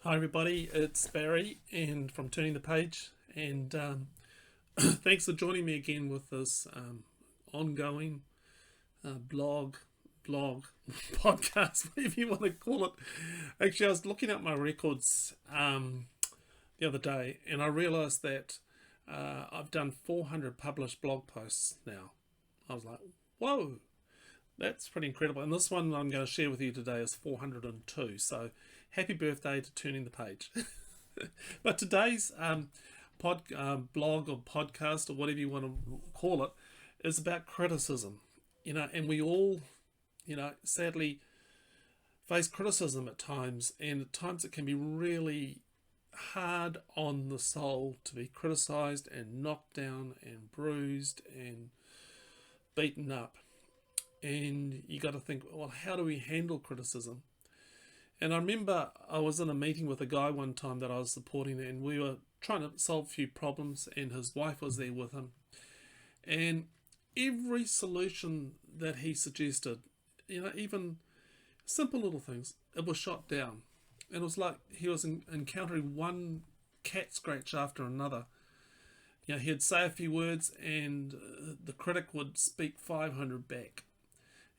Hi everybody, it's Barry and from Turning the Page, and thanks for joining me again with this ongoing blog podcast, whatever you want to call it. Actually, I was looking at my records the other day, and I realised that I've done 400 published blog posts now. I was like, whoa, that's pretty incredible. And this one I'm going to share with you today is 402. So happy birthday to Turning the Page. But today's blog or podcast or whatever you want to call it is about criticism. And we all, sadly face criticism at times. And at times it can be really hard on the soul to be criticised and knocked down and bruised and beaten up. And you got to think, well, how do we handle criticism? And I remember I was in a meeting with a guy one time that I was supporting, and we were trying to solve a few problems, and his wife was there with him. And every solution that he suggested, even simple little things, it was shot down. And it was like he was encountering one cat scratch after another. He'd say a few words, and the critic would speak 500 back.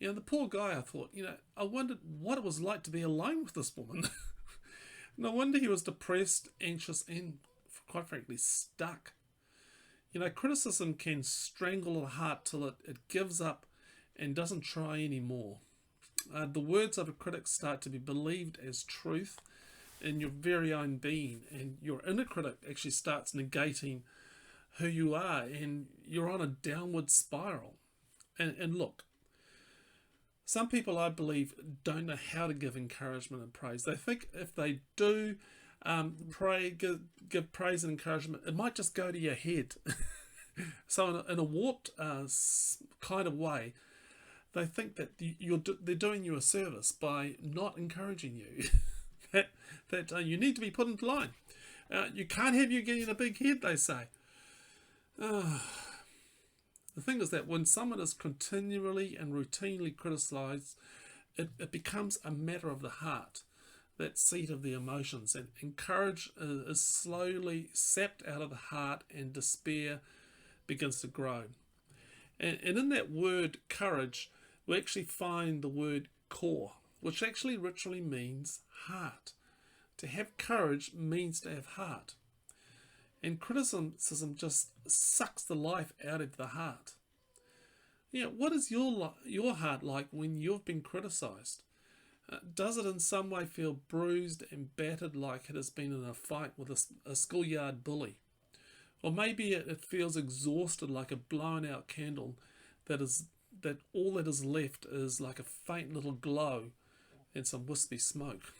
The poor guy, I thought, I wondered what it was like to be alone with this woman. No wonder he was depressed, anxious, and quite frankly, stuck. Criticism can strangle the heart till it gives up and doesn't try anymore. The words of a critic start to be believed as truth in your very own being, and your inner critic actually starts negating who you are, and you're on a downward spiral. And look, some people, I believe, don't know how to give encouragement and praise. They think if they do give praise and encouragement, it might just go to your head. So in a warped kind of way, they think that they're doing you a service by not encouraging you. that you need to be put into line. You can't have you getting a big head, they say. The thing is that when someone is continually and routinely criticised, it becomes a matter of the heart, that seat of the emotions, and courage is slowly sapped out of the heart, and despair begins to grow. And in that word courage, we actually find the word core, which actually literally means heart. To have courage means to have heart. And criticism just sucks the life out of the heart. What is your heart like when you've been criticised? Does it in some way feel bruised and battered like it has been in a fight with a schoolyard bully? Or maybe it feels exhausted like a blown out candle that all that is left is like a faint little glow and some wispy smoke.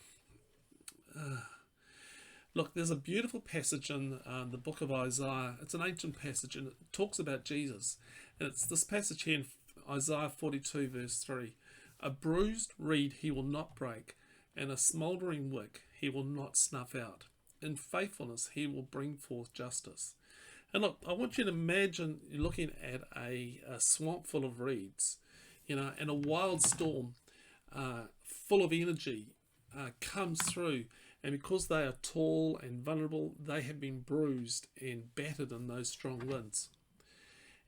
Look, there's a beautiful passage in the book of Isaiah. It's an ancient passage, and it talks about Jesus. And it's this passage here in Isaiah 42, verse 3. A bruised reed he will not break, and a smouldering wick he will not snuff out. In faithfulness he will bring forth justice. And look, I want you to imagine you're looking at a swamp full of reeds, and a wild storm full of energy comes through. And because they are tall and vulnerable, they have been bruised and battered in those strong winds.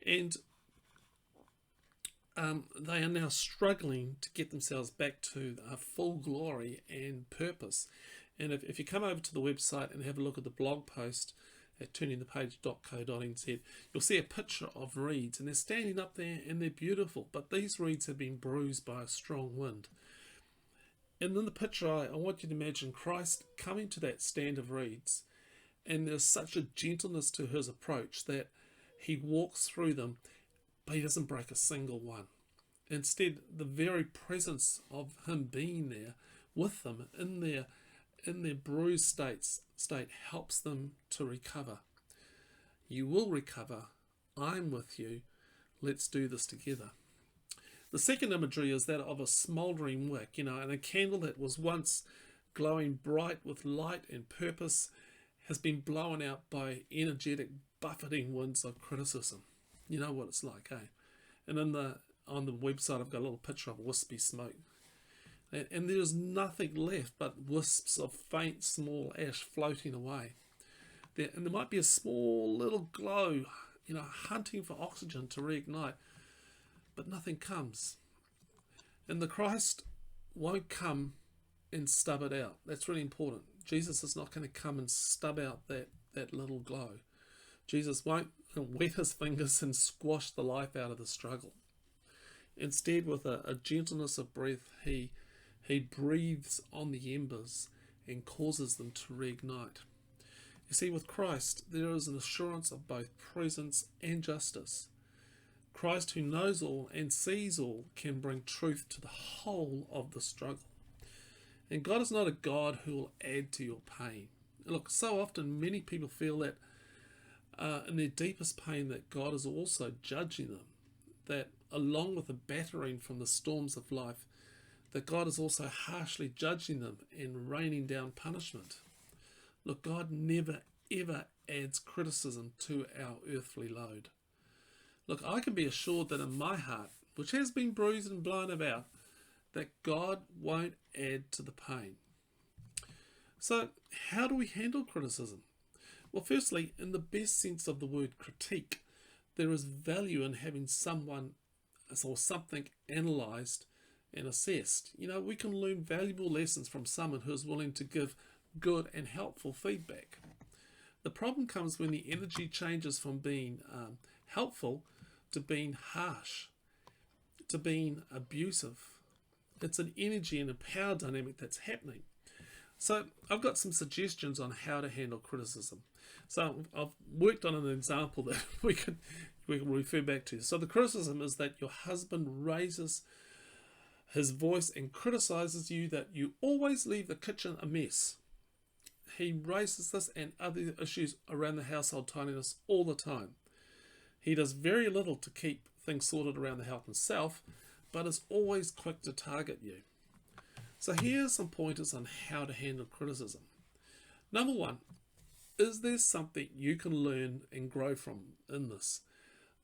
And they are now struggling to get themselves back to full glory and purpose. And if you come over to the website and have a look at the blog post at turningthepage.co.nz, you'll see a picture of reeds. And they're standing up there and they're beautiful. But these reeds have been bruised by a strong wind. And in the picture, I want you to imagine Christ coming to that stand of reeds, and there's such a gentleness to his approach that he walks through them, but he doesn't break a single one. Instead, the very presence of him being there with them in their bruised state helps them to recover. You will recover. I'm with you. Let's do this together. The second imagery is that of a smouldering wick, and a candle that was once glowing bright with light and purpose has been blown out by energetic, buffeting winds of criticism. You know what it's like, eh? And on the website, I've got a little picture of wispy smoke. And there is nothing left but wisps of faint small ash floating away. And there might be a small little glow, hunting for oxygen to reignite, but nothing comes. And the Christ won't come and stub it out. That's really important. Jesus is not going to come and stub out that little glow. Jesus won't wet his fingers and squash the life out of the struggle. Instead, with a gentleness of breath, he breathes on the embers and causes them to reignite. You see, with Christ, there is an assurance of both presence and justice. Christ, who knows all and sees all, can bring truth to the whole of the struggle. And God is not a God who will add to your pain. Look, so often many people feel that in their deepest pain that God is also judging them, that along with the battering from the storms of life, that God is also harshly judging them and raining down punishment. Look, God never ever adds criticism to our earthly load. Look, I can be assured that in my heart, which has been bruised and blown about, that God won't add to the pain. So, how do we handle criticism? Well, firstly, in the best sense of the word critique, there is value in having someone or something analysed and assessed. We can learn valuable lessons from someone who is willing to give good and helpful feedback. The problem comes when the energy changes from being helpful to being harsh, to being abusive. It's an energy and a power dynamic that's happening. So I've got some suggestions on how to handle criticism. So I've worked on an example that we can refer back to. So the criticism is that your husband raises his voice and criticizes you that you always leave the kitchen a mess. He raises this and other issues around the household tidiness all the time. He does very little to keep things sorted around the house himself, but is always quick to target you. So here are some pointers on how to handle criticism. Number one, is there something you can learn and grow from in this?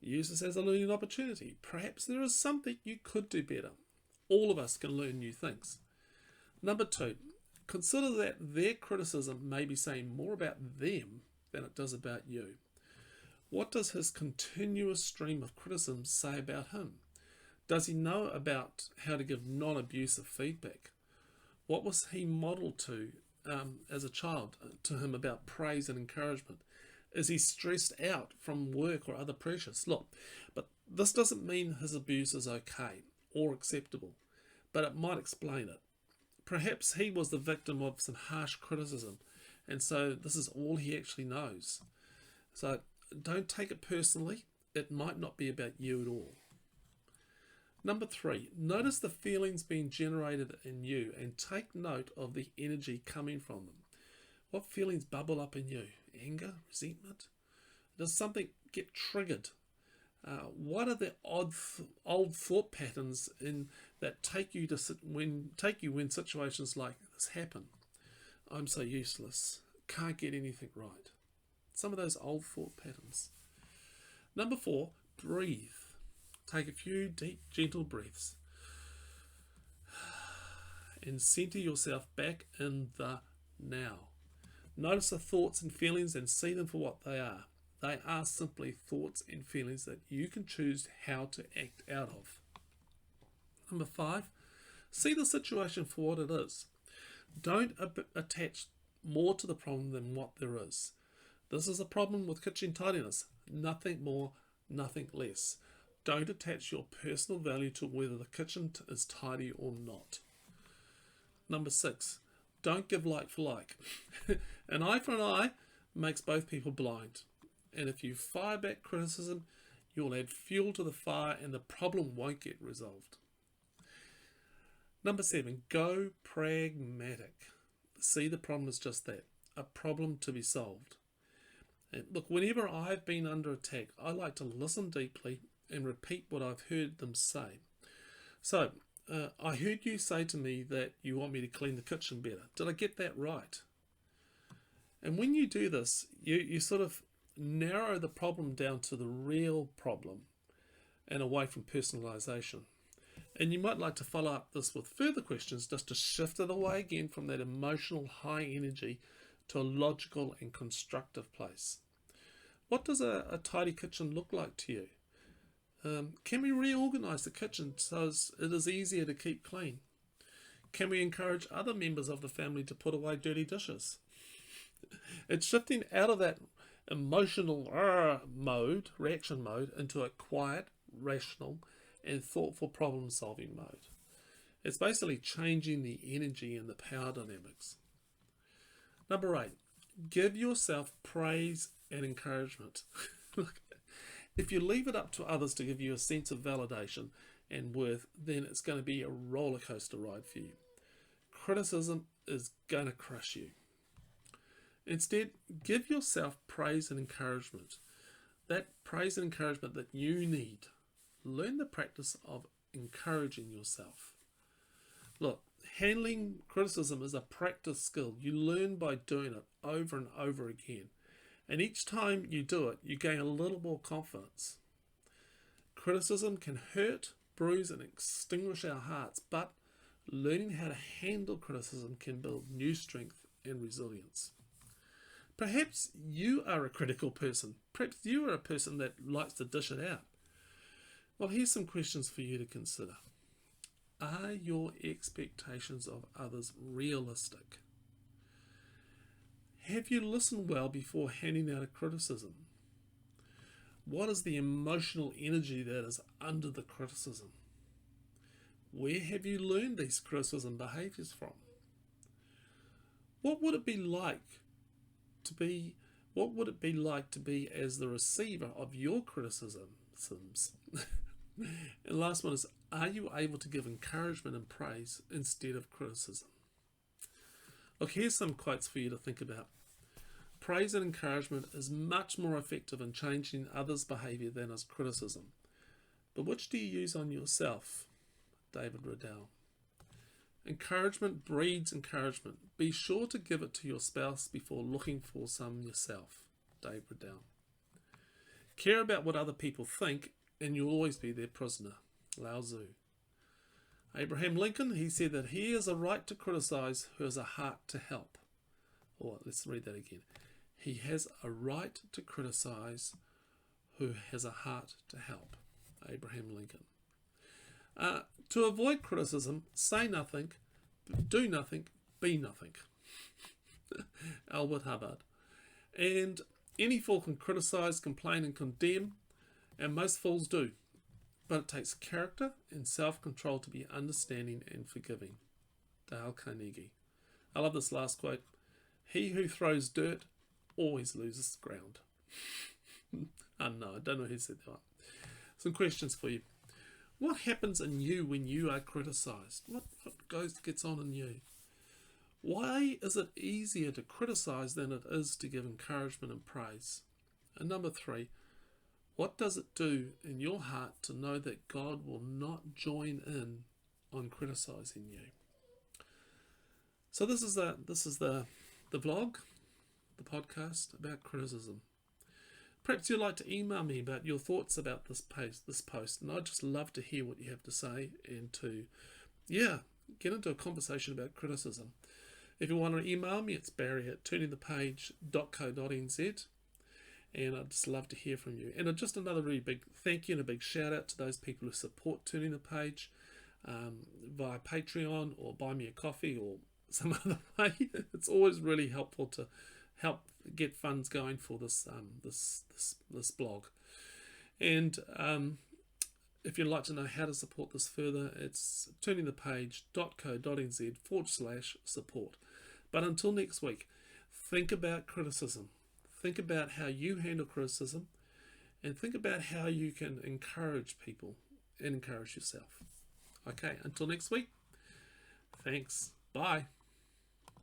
Use this as a learning opportunity. Perhaps there is something you could do better. All of us can learn new things. Number two, consider that their criticism may be saying more about them than it does about you. What does his continuous stream of criticism say about him? Does he know about how to give non-abusive feedback? What was he modeled to as a child to him about praise and encouragement? Is he stressed out from work or other pressures? Look, but this doesn't mean his abuse is okay or acceptable, but it might explain it. Perhaps he was the victim of some harsh criticism, and so this is all he actually knows. So don't take it personally. It might not be about you at all. Number three, notice the feelings being generated in you and take note of the energy coming from them. What feelings bubble up in you? Anger? Resentment? Does something get triggered? What are the old thought patterns that take you when situations like this happen? I'm so useless. Can't get anything right. Some of those old thought patterns. Number four, breathe. Take a few deep, gentle breaths and center yourself back in the now. Notice the thoughts and feelings and see them for what they are. They are simply thoughts and feelings that you can choose how to act out of. Number five, see the situation for what it is. Don't attach more to the problem than what there is. This is a problem with kitchen tidiness. Nothing more, nothing less. Don't attach your personal value to whether the kitchen is tidy or not. Number six, don't give like for like. An eye for an eye makes both people blind. And if you fire back criticism, you'll add fuel to the fire and the problem won't get resolved. Number seven, go pragmatic. See the problem as just that, a problem to be solved. And look, whenever I've been under attack, I like to listen deeply and repeat what I've heard them say. So, I heard you say to me that you want me to clean the kitchen better. Did I get that right? And when you do this, you sort of narrow the problem down to the real problem and away from personalization. And you might like to follow up this with further questions just to shift it away again from that emotional high energy to a logical and constructive place. What does a tidy kitchen look like to you? Can we reorganize the kitchen so it is easier to keep clean? Can we encourage other members of the family to put away dirty dishes? It's shifting out of that emotional reaction mode, into a quiet, rational, and thoughtful problem-solving mode. It's basically changing the energy and the power dynamics. Number 8, give yourself praise and encouragement. Look, if you leave it up to others to give you a sense of validation and worth, then it's going to be a roller coaster ride for you. Criticism is going to crush you. Instead, give yourself praise and encouragement. That praise and encouragement that you need. Learn the practice of encouraging yourself. Look, handling criticism is a practice skill. You learn by doing it over and over again. And each time you do it, you gain a little more confidence. Criticism can hurt, bruise, and extinguish our hearts, but learning how to handle criticism can build new strength and resilience. Perhaps you are a critical person. Perhaps you are a person that likes to dish it out. Well, here's some questions for you to consider. Are your expectations of others realistic? Have you listened well before handing out a criticism? What is the emotional energy that is under the criticism? Where have you learned these criticism behaviours from? What would it be like to be as the receiver of your criticisms? And last one is, are you able to give encouragement and praise instead of criticism? Look, here's some quotes for you to think about. Praise and encouragement is much more effective in changing others' behaviour than is criticism. But which do you use on yourself? David Riddell. Encouragement breeds encouragement. Be sure to give it to your spouse before looking for some yourself. Dave Riddell. Care about what other people think and you'll always be their prisoner. Lao Tzu. Abraham Lincoln, he said that he has a right to criticize who has a heart to help. Or let's read that again. He has a right to criticize who has a heart to help. Abraham Lincoln. To avoid criticism, say nothing, do nothing, be nothing. Albert Hubbard. And any fool can criticize, complain and condemn, and most fools do. But it takes character and self-control to be understanding and forgiving. Dale Carnegie. I love this last quote. He who throws dirt always loses ground. I don't know who said that. Some questions for you. What happens in you when you are criticised? What gets on in you? Why is it easier to criticise than it is to give encouragement and praise? And number 3, what does it do in your heart to know that God will not join in on criticising you? So this is the vlog, the podcast about criticism. Perhaps you'd like to email me about your thoughts about this post, and I'd just love to hear what you have to say and to, get into a conversation about criticism. If you want to email me, it's barry@turningthepage.co.nz, and I'd just love to hear from you. And just another really big thank you and a big shout out to those people who support Turning the Page via Patreon or buy me a coffee or some other way. It's always really helpful to help get funds going for this blog. And if you'd like to know how to support this further, it's turningthepage.co.nz/support. But until next week, think about criticism. Think about how you handle criticism, and think about how you can encourage people and encourage yourself. Okay, until next week, thanks. Bye.